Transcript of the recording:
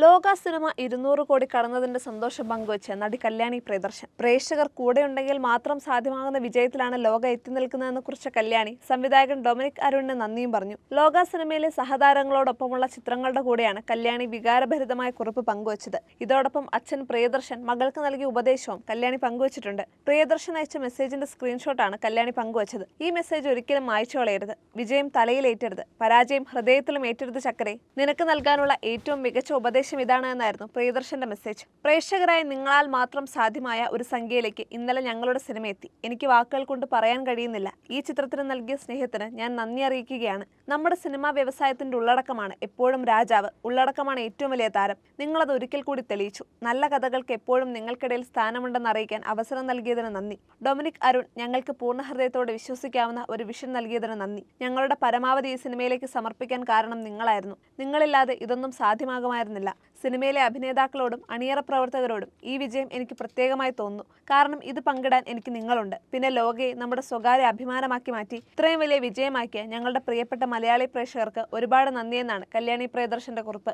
ലോക സിനിമ 200 കോടി കടന്നതിന്റെ സന്തോഷം പങ്കുവച്ച് നടി കല്യാണി പ്രിയദർശൻ. പ്രേക്ഷകർ കൂടെയുണ്ടെങ്കിൽ മാത്രം സാധ്യമാകുന്ന വിജയത്തിലാണ് ലോക എത്തി നിൽക്കുന്നതെന്ന് കുറിച്ച കല്യാണി സംവിധായകൻ ഡൊമിനിക് അരുണിന് നന്ദിയും പറഞ്ഞു. ലോക സിനിമയിലെ സഹതാരങ്ങളോടൊപ്പമുള്ള ചിത്രങ്ങളുടെ കൂടെയാണ് കല്യാണി വികാരഭരിതമായ കുറിപ്പ് പങ്കുവച്ചത്. ഇതോടൊപ്പം അച്ഛൻ പ്രിയദർശൻ മകൾക്ക് നൽകിയ ഉപദേശവും കല്യാണി പങ്കുവച്ചിട്ടുണ്ട്. പ്രിയദർശൻ അയച്ച മെസ്സേജിന്റെ സ്ക്രീൻഷോട്ടാണ് കല്യാണി പങ്കുവച്ചത്. ഈ മെസ്സേജ് ഒരിക്കലും മായ്ച്ചു കളയരുത്. വിജയം തലയിലേറ്റരുത്, പരാജയം ഹൃദയത്തിലും ഏറ്റരുത് ചക്കരെ. നിനക്ക് നൽകാനുള്ള ഏറ്റവും മികച്ച ഉപദേശം ഇതാണ് എന്നായിരുന്നു പ്രിയദർശന്റെ മെസ്സേജ്. പ്രേക്ഷകരായ നിങ്ങളാൽ മാത്രം സാധ്യമായ ഒരു സംഖ്യയിലേക്ക് ഇന്നലെ ഞങ്ങളുടെ സിനിമ എത്തി. എനിക്ക് വാക്കുകൾ കൊണ്ട് പറയാൻ കഴിയുന്നില്ല. ഈ ചിത്രത്തിന് നൽകിയ സ്നേഹത്തിന് ഞാൻ നന്ദി അറിയിക്കുകയാണ്. നമ്മുടെ സിനിമാ വ്യവസായത്തിന്റെ ഉള്ളടക്കമാണ് എപ്പോഴും രാജാവ്. ഉള്ളടക്കമാണ് ഏറ്റവും വലിയ താരം. നിങ്ങളത് ഒരിക്കൽ കൂടി തെളിയിച്ചു. നല്ല കഥകൾക്ക് എപ്പോഴും നിങ്ങൾക്കിടയിൽ സ്ഥാനമുണ്ടെന്ന് അറിയിക്കാൻ അവസരം നൽകിയതിന് നന്ദി. ഡൊമിനിക് അരുൺ ഞങ്ങൾക്ക് പൂർണ്ണ ഹൃദയത്തോടെ വിശ്വസിക്കാവുന്ന ഒരു വിഷൻ നൽകിയതിന് നന്ദി. ഞങ്ങളുടെ പരമാവധി ഈ സിനിമയിലേക്ക് സമർപ്പിക്കാൻ കാരണം നിങ്ങളായിരുന്നു. നിങ്ങളില്ലാതെ ഇതൊന്നും സാധ്യമാകുമായിരുന്നില്ല. സിനിമയിലെ അഭിനേതാക്കളോടും അണിയറ പ്രവർത്തകരോടും ഈ വിജയം എനിക്ക് പ്രത്യേകമായി തോന്നുന്നു. കാരണം ഇത് പങ്കിടാൻ എനിക്ക് നിങ്ങളുണ്ട്. പിന്നെ ലോകയെ നമ്മുടെ സ്വകാര്യ അഭിമാനമാക്കി മാറ്റി ഇത്രയും വലിയ വിജയമാക്കിയ ഞങ്ങളുടെ പ്രിയപ്പെട്ട മലയാളി പ്രേക്ഷകർക്ക് ഒരുപാട് നന്ദിയെന്നാണ് കല്യാണി പ്രിയദർശന്റെ കുറിപ്പ്.